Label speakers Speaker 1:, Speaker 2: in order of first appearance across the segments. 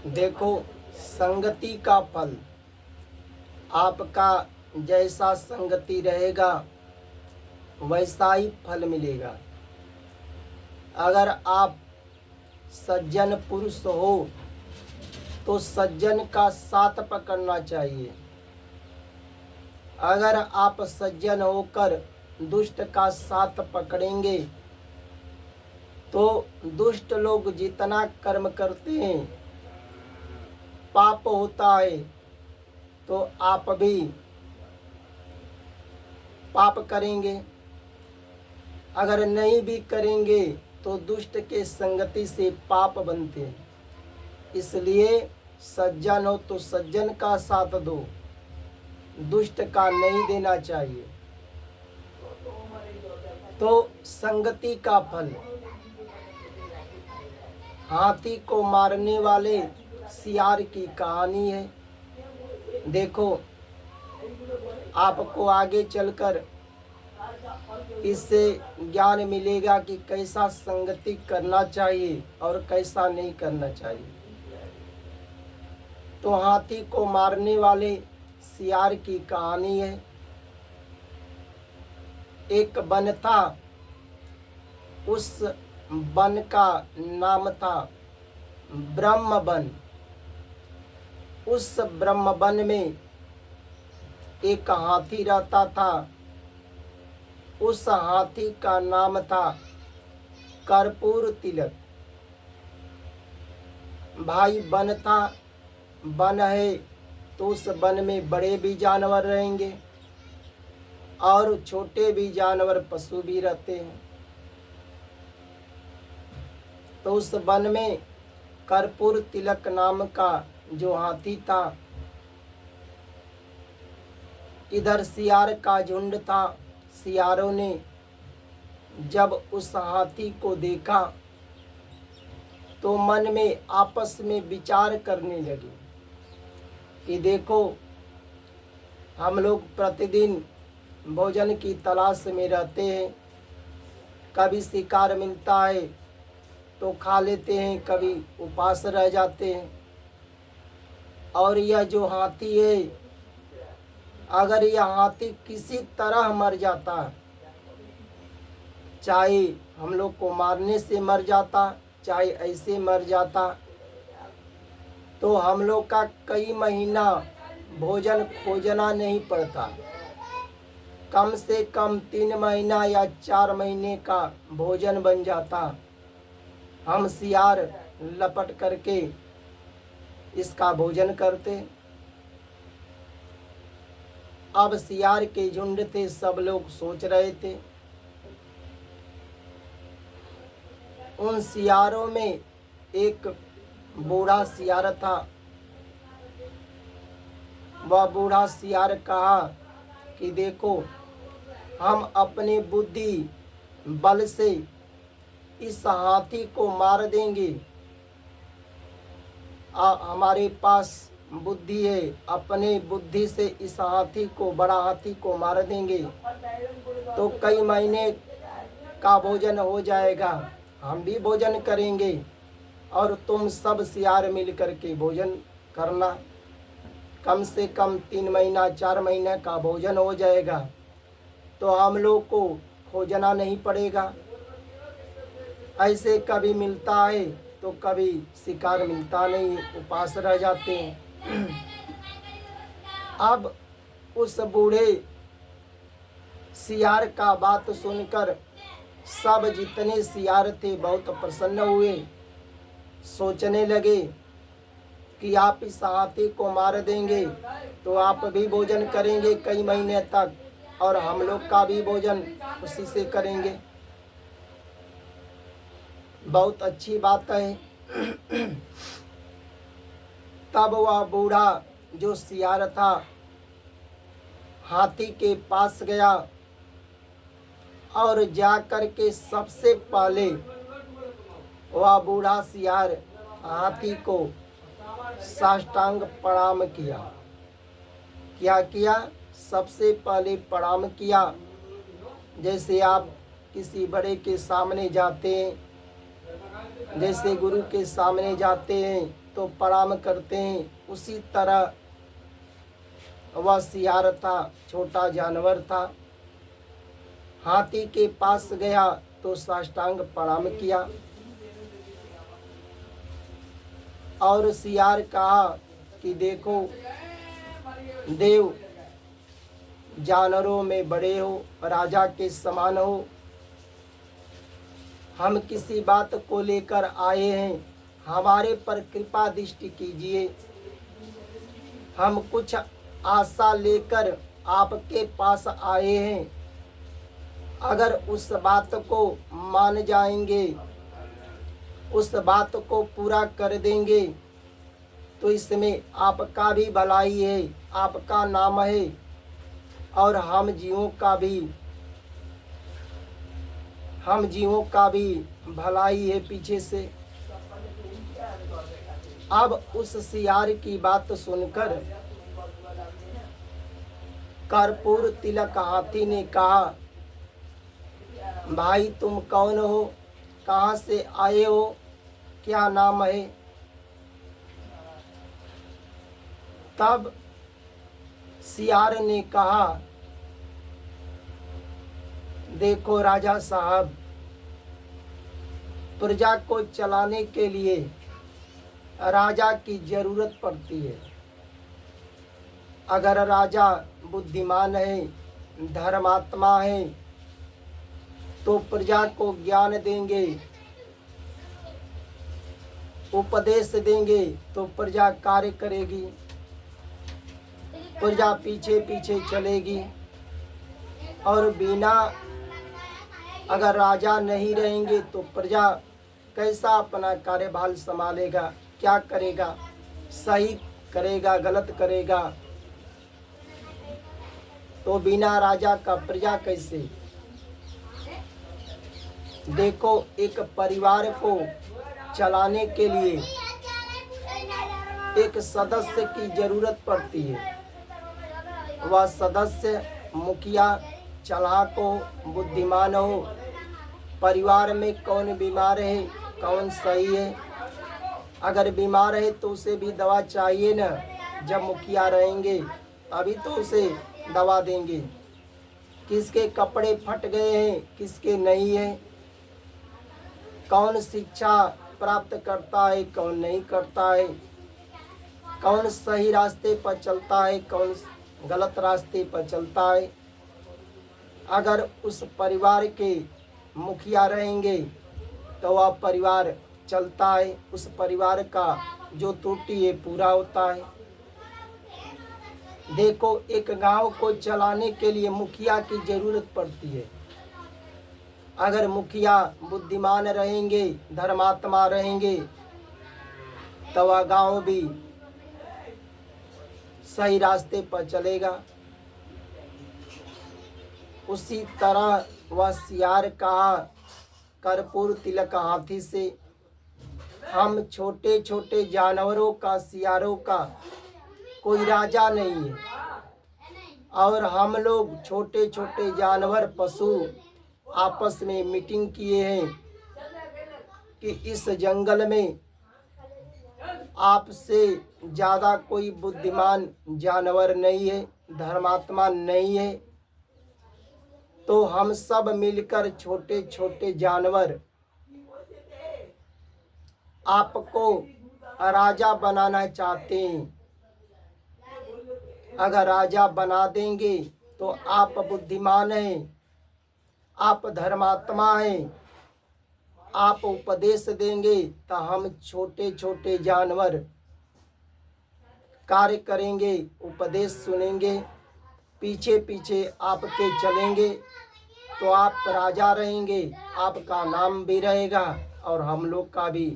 Speaker 1: देखो, संगति का फल आपका जैसा संगति रहेगा वैसा ही फल मिलेगा। अगर आप सज्जन पुरुष हो तो सज्जन का साथ पकड़ना चाहिए। अगर आप सज्जन होकर दुष्ट का साथ पकड़ेंगे तो दुष्ट लोग जितना कर्म करते हैं पाप होता है, तो आप भी पाप करेंगे। अगर नहीं भी करेंगे तो दुष्ट के संगति से पाप बनते हैं। इसलिए सज्जन हो तो सज्जन का साथ दो, दुष्ट का नहीं देना चाहिए। तो संगति का फल, हाथी को मारने वाले सियार की कहानी है। देखो, आपको आगे चलकर इससे ज्ञान मिलेगा कि कैसा संगति करना चाहिए और कैसा नहीं करना चाहिए। तो हाथी को मारने वाले सियार की कहानी है। एक वन था, उस वन का नाम था ब्रह्म वन। उस ब्रह्म वन में एक हाथी रहता था। उस हाथी का नाम था कर्पूर तिलक। भाई वन था, वन है तो उस वन में बड़े भी जानवर रहेंगे और छोटे भी जानवर पशु भी रहते हैं। तो उस वन में कर्पूर तिलक नाम का जो हाथी था, इधर सियार का झुंड था। सियारों ने जब उस हाथी को देखा तो मन में आपस में विचार करने लगे कि देखो, हम लोग प्रतिदिन भोजन की तलाश में रहते हैं। कभी शिकार मिलता है तो खा लेते हैं, कभी उपास रह जाते हैं। और यह जो हाथी है, अगर यह हाथी किसी तरह मर जाता, चाहे हम लोग को मारने से मर जाता, चाहे ऐसे मर जाता, तो हम लोग का कई महीना भोजन खोजना नहीं पड़ता। कम से कम 3 महीना या 4 महीने का भोजन बन जाता। हम सियार लपट करके इसका भोजन करते। अब सियार के झुंड थे, सब लोग सोच रहे थे। उन सियारों में एक बूढ़ा सियार था। वह बूढ़ा सियार कहा कि देखो, हम अपनी बुद्धि बल से इस हाथी को मार देंगे। हमारे पास बुद्धि है, अपने बुद्धि से इस हाथी को, बड़ा हाथी को मार देंगे तो कई महीने का भोजन हो जाएगा। हम भी भोजन करेंगे और तुम सब सियार मिल करके भोजन करना। कम से कम 3 महीना 4 महीने का भोजन हो जाएगा तो हम लोग को खोजना नहीं पड़ेगा। ऐसे कभी मिलता है तो कभी शिकार मिलता नहीं, उपास रह जाते हैं। अब उस बूढ़े सियार का बात सुनकर सब जितने सियार थे बहुत प्रसन्न हुए। सोचने लगे कि आप इस हाथी को मार देंगे तो आप भी भोजन करेंगे कई महीने तक और हम लोग का भी भोजन उसी से करेंगे। बहुत अच्छी बात है। तब वह बूढ़ा जो सियार था हाथी के पास गया और जा कर के सबसे पहले वह बूढ़ा सियार हाथी को साष्टांग प्रणाम किया। क्या किया? सबसे पहले प्रणाम किया। जैसे आप किसी बड़े के सामने जाते हैं, जैसे गुरु के सामने जाते हैं तो प्रणाम करते हैं, उसी तरह वह सियार था, छोटा जानवर था। हाथी के पास गया तो साष्टांग प्रणाम किया और सियार कहा कि देखो देव, जानवरों में बड़े हो, राजा के समान हो, हम किसी बात को लेकर आए हैं, हमारे पर कृपा दृष्टि कीजिए। हम कुछ आशा लेकर आपके पास आए हैं, अगर उस बात को मान जाएंगे, उस बात को पूरा कर देंगे तो इसमें आपका भी भलाई है, आपका नाम है और हम जीवों का भी भलाई है पीछे से। अब उस सियार की बात सुनकर कर्पूर तिलक हाथी ने कहा, भाई तुम कौन हो, कहाँ से आए हो, क्या नाम है? तब सियार ने कहा, देखो राजा साहब, प्रजा को चलाने के लिए राजा की जरूरत पड़ती है। अगर राजा बुद्धिमान है, धर्मात्मा है, तो प्रजा को ज्ञान देंगे, उपदेश देंगे तो प्रजा कार्य करेगी, प्रजा पीछे पीछे चलेगी। और बिना अगर राजा नहीं रहेंगे तो प्रजा कैसा अपना कार्यभार संभालेगा, क्या करेगा, सही करेगा, गलत करेगा? तो बिना राजा का प्रजा कैसे? देखो, एक परिवार को चलाने के लिए एक सदस्य की जरूरत पड़ती है। वह सदस्य मुखिया चालाक हो, बुद्धिमान हो। परिवार में कौन बीमार है, कौन सही है? अगर बीमार है तो उसे भी दवा चाहिए ना। जब मुखिया रहेंगे तभी तो उसे दवा देंगे। किसके कपड़े फट गए हैं, किसके नहीं है, कौन शिक्षा प्राप्त करता है, कौन नहीं करता है, कौन सही रास्ते पर चलता है, कौन गलत रास्ते पर चलता है। अगर उस परिवार के मुखिया रहेंगे तो वह परिवार चलता है, उस परिवार का जो त्रुटि है पूरा होता है। देखो, एक गांव को चलाने के लिए मुखिया की जरूरत पड़ती है। अगर मुखिया बुद्धिमान रहेंगे, धर्मात्मा रहेंगे, तो वह गांव भी सही रास्ते पर चलेगा। उसी तरह वह सियार कहा कर्पूर तिलक हाथी से, हम छोटे छोटे जानवरों का, सियारों का कोई राजा नहीं है, और हम लोग छोटे छोटे जानवर, पशु आपस में मीटिंग किए हैं कि इस जंगल में आपसे ज़्यादा कोई बुद्धिमान जानवर नहीं है, धर्मात्मा नहीं है। तो हम सब मिलकर छोटे छोटे जानवर आपको राजा बनाना चाहते हैं। अगर राजा बना देंगे तो आप बुद्धिमान हैं, आप धर्मात्मा हैं, आप उपदेश देंगे तो हम छोटे छोटे जानवर कार्य करेंगे, उपदेश सुनेंगे, पीछे पीछे आपके चलेंगे, तो आप राजा रहेंगे, आपका नाम भी रहेगा और हम लोग का भी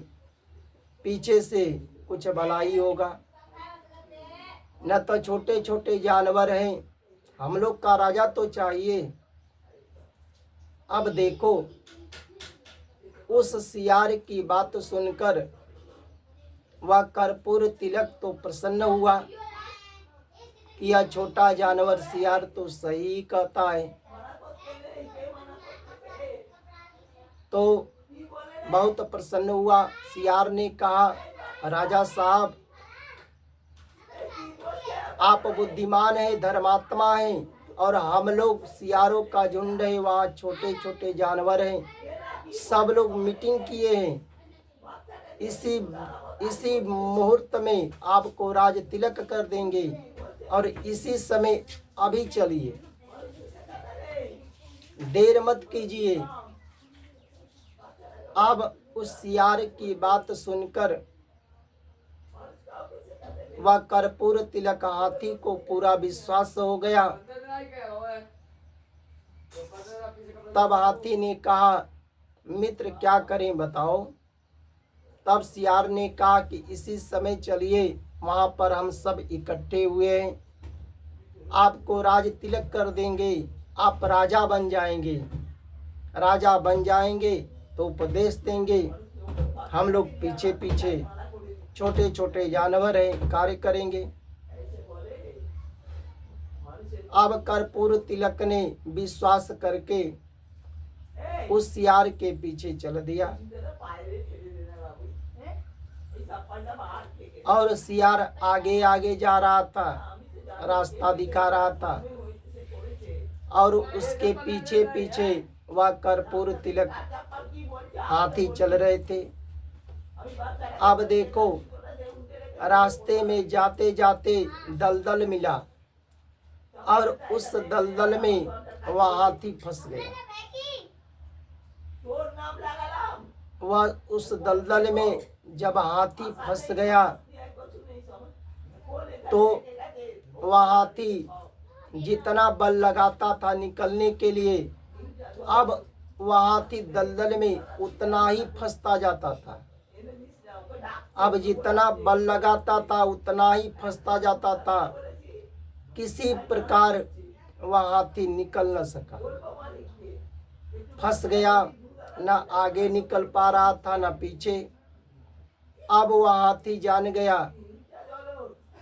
Speaker 1: पीछे से कुछ भलाई होगा। न तो छोटे छोटे जानवर हैं, हम लोग का राजा तो चाहिए। अब देखो, उस सियार की बात सुनकर वह कर्पूर तिलक तो प्रसन्न हुआ कि यह छोटा जानवर सियार तो सही कहता है। तो बहुत प्रसन्न हुआ। सियार ने कहा, राजा साहब, आप बुद्धिमान हैं, धर्मात्मा हैं, और हम लोग सियारों का झुंड है, वहाँ छोटे छोटे जानवर हैं, सब लोग मीटिंग किए हैं। इसी इसी मुहूर्त में आपको राज तिलक कर देंगे, और इसी समय अभी चलिए, देर मत कीजिए। अब उस सियार की बात सुनकर वह कर्पूर तिलक हाथी को पूरा विश्वास हो गया। तब हाथी ने कहा, मित्र क्या करें बताओ। तब सियार ने कहा कि इसी समय चलिए, वहां पर हम सब इकट्ठे हुए हैं, आपको राज तिलक कर देंगे, आप राजा बन जाएंगे। राजा बन जाएंगे तो उपदेश देंगे, हम लोग पीछे पीछे छोटे छोटे जानवर हैं, कार्य करेंगे। अब कर्पूर तिलक ने विश्वास करके उस सियार के पीछे चल दिया, और सियार आगे आगे जा रहा था, रास्ता दिखा रहा था, और उसके पीछे पीछे वह कर्पूर तिलक हाथी चल रहे थे। अब देखो, रास्ते में जाते जाते दलदल मिला, और उस दलदल में वह हाथी फंस गया। वह उस दलदल में जब हाथी फंस गया तो वह हाथी जितना बल लगाता था निकलने के लिए, अब वह हाथी दलदल में उतना ही फंसता जाता था। अब जितना बल लगाता था उतना ही फंसता जाता था, किसी प्रकार वह हाथी निकल न सका, फंस गया, न आगे निकल पा रहा था न पीछे। अब वह हाथी जान गया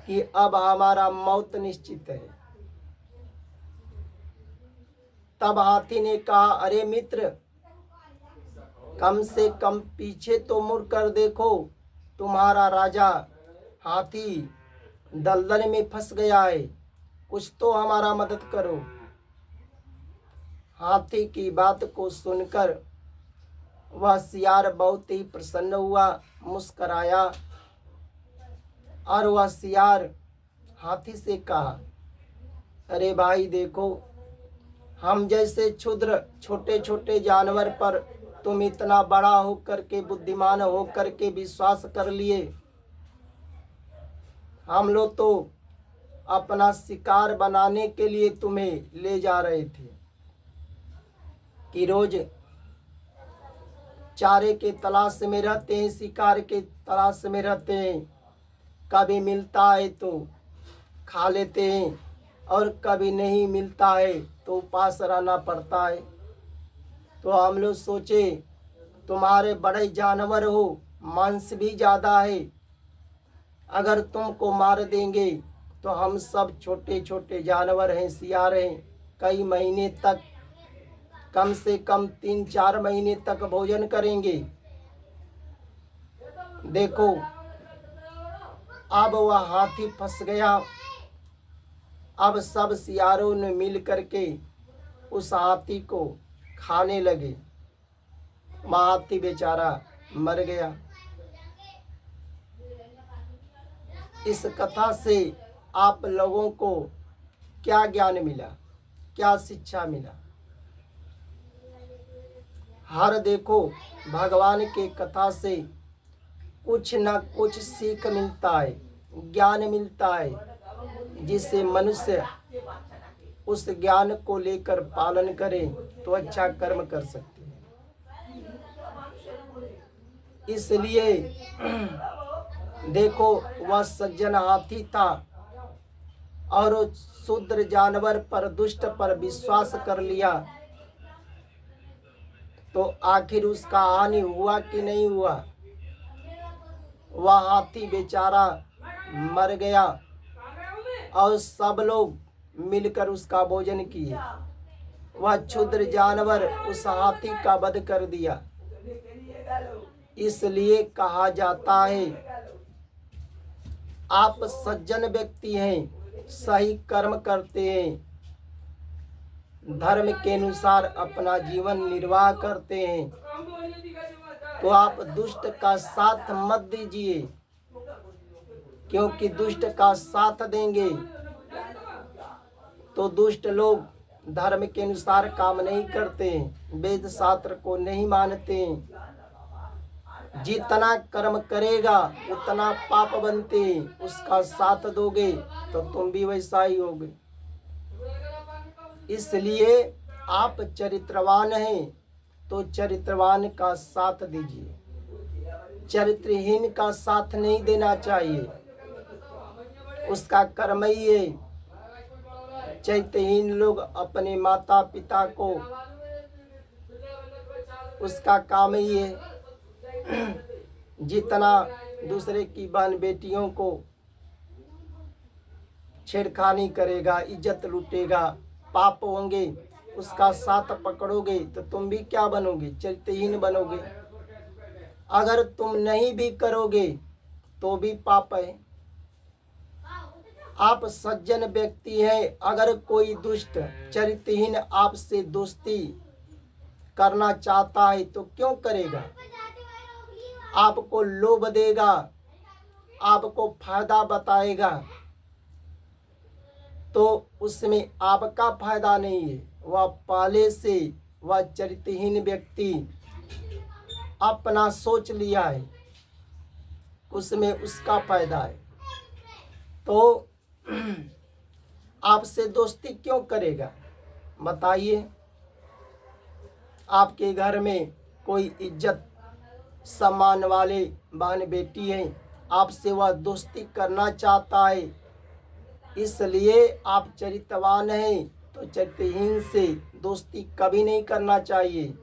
Speaker 1: कि अब हमारा मौत निश्चित है। तब हाथी ने कहा, अरे मित्र, कम से कम पीछे तो मुड़ कर देखो, तुम्हारा राजा हाथी दलदल में फंस गया है, कुछ तो हमारा मदद करो। हाथी की बात को सुनकर वह सियार बहुत ही प्रसन्न हुआ, मुस्कराया, और वह सियार हाथी से कहा, अरे भाई देखो, हम जैसे क्षुद्र छोटे छोटे जानवर पर तुम इतना बड़ा होकर के, बुद्धिमान होकर के विश्वास कर लिए। हम लोग तो अपना शिकार बनाने के लिए तुम्हें ले जा रहे थे, कि रोज चारे के तलाश में रहते हैं, शिकार के तलाश में रहते हैं, कभी मिलता है तो खा लेते हैं, और कभी नहीं मिलता है तो उपास रहना पड़ता है। तो हम लोग सोचे तुम्हारे बड़े जानवर हो, मांस भी ज़्यादा है, अगर तुमको मार देंगे तो हम सब छोटे छोटे जानवर हैं, सियार हैं, कई महीने तक, कम से कम 3-4 महीने तक भोजन करेंगे। देखो, अब वह हाथी फंस गया। अब सब सियारों ने मिल करके उस हाथी को खाने लगे। वह हाथी बेचारा मर गया। इस कथा से आप लोगों को क्या ज्ञान मिला, क्या शिक्षा मिला? हर देखो, भगवान के कथा से कुछ न कुछ सीख मिलता है, ज्ञान मिलता है, जिससे मनुष्य उस ज्ञान को लेकर पालन करे तो अच्छा कर्म कर सकते हैं। इसलिए देखो, वह सज्जन हाथी था और शूद्र जानवर पर, दुष्ट पर विश्वास कर लिया, तो आखिर उसका हानि हुआ कि नहीं हुआ? वह हाथी बेचारा मर गया और सब लोग मिलकर उसका भोजन किए। वह क्षुद्र जानवर उस हाथी का वध कर दिया। इसलिए कहा जाता है आप सज्जन व्यक्ति हैं, सही कर्म करते हैं, धर्म के अनुसार अपना जीवन निर्वाह करते हैं, तो आप दुष्ट का साथ मत दीजिए, क्योंकि दुष्ट का साथ देंगे तो दुष्ट लोग धर्म के अनुसार काम नहीं करते, वेद शास्त्र को नहीं मानते। जितना कर्म करेगा उतना पाप बनते, उसका साथ दोगे तो तुम भी वैसा ही होगे। इसलिए आप चरित्रवान हैं तो चरित्रवान का साथ दीजिए, चरित्रहीन का साथ नहीं देना चाहिए, उसका कर्म ही है। चरित्रहीन लोग अपने माता पिता को, उसका काम ही है, जितना दूसरे की बहन बेटियों को छेड़खानी करेगा, इज्जत लूटेगा, पाप होंगे, उसका साथ पकड़ोगे तो तुम भी क्या बनोगे? चरित्रहीन बनोगे। अगर तुम नहीं भी करोगे तो भी पाप है। आप सज्जन व्यक्ति हैं, अगर कोई दुष्ट चरित्रहीन आपसे दोस्ती करना चाहता है तो क्यों करेगा? आपको लोभ देगा, आपको फायदा बताएगा, तो उसमें आपका फायदा नहीं है। वह पहले से वह चरित्रहीन व्यक्ति अपना सोच लिया है, उसमें उसका फायदा है, तो आपसे दोस्ती क्यों करेगा? बताइए। आपके घर में कोई इज्जत सम्मान वाले बहन बेटी हैं, आपसे वह दोस्ती करना चाहता है, इसलिए आप चरित्रवान हैं, तो चरित्रहीन से दोस्ती कभी नहीं करना चाहिए।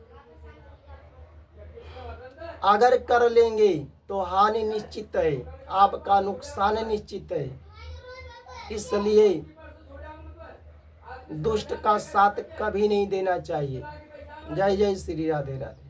Speaker 1: अगर कर लेंगे तो हानि निश्चित है, आपका नुकसान निश्चित है। इसलिए दुष्ट का साथ कभी नहीं देना चाहिए। जय जय श्री राधे राधे।